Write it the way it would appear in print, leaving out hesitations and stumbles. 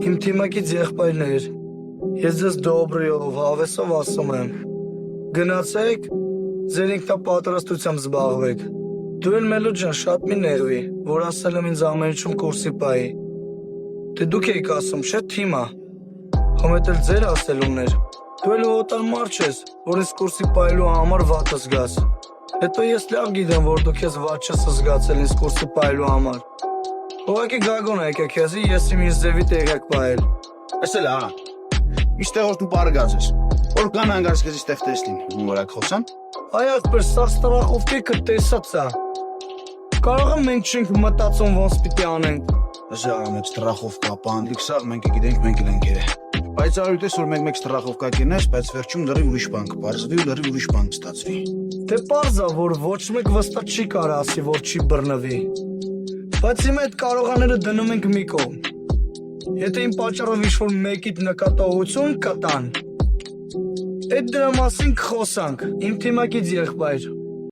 Իմ թիմակից եղբայրներ, ես ձեզ դոբրիով, հավեսով ասում եմ, գնացեք, ձեր ինքնապատրաստությամբ զբաղվեք, դու էլ Մելոդ ջան շատ մի նեղվի, որ ասել եմ ինձ ամենուչում կուրսի պայի, դե դուք էիք ասում, չէ թիմա, հոմետ էլ ձեր ասելուններ, դու էլ հոտար մարդ չես, որ ինձ կուրսի պայելու համար վատ զգաս, հետո ես լավ գիտեմ, որ դու քեզ վատ չես զգացել ինձ կուրսի պայելու համար, ուղղակի գագոն է եկե քեզի, ես իմ ինձ ձևի տեղյակ պայել։ Էս էլ ահա, իշտեղ որ դու պարգած ես, որ կան անգարս քեզ իշտեղ տեսնին, որակ խոսան։ Այ ախպեր, սա ստրախովկեքը տեսած է, կարող եմ մենք չենք մտածում ոնց պիտի անենք։ Զա մեծ ստրախովկա, պանդիկ սաղ մենք գիտենք մենք ենք գերը։ Բայց արույտ ես որ մեկ ստրախովկա կենես, բայց վերջում լրիվ ուրիշ բան կպարզվի ու լրիվ ուրիշ բան կստացվի։ Դե պարզ է, որ ոչ մեկ վստահ չի կարող ասի, որ չի բռնվի։ Բայց իմ այդ կարողաները դնում ենք մի կողմ։ Եթե իմ պատճառով ինչ-որ մեկիդ նկատողություն կտան, այդ դրա մասին կխոսանք, իմ թիմակից եղբայր։